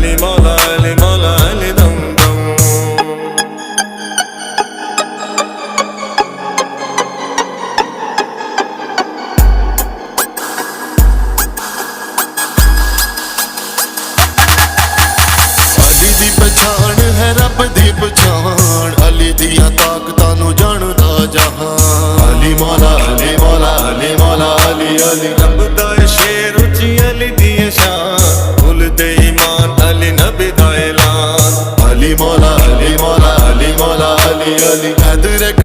अली मौला अली मौला अली दम दम। अली दी पछाण है रब दी पछाण, अली दियां ताकतां नूं जानदा जहां। अली मौला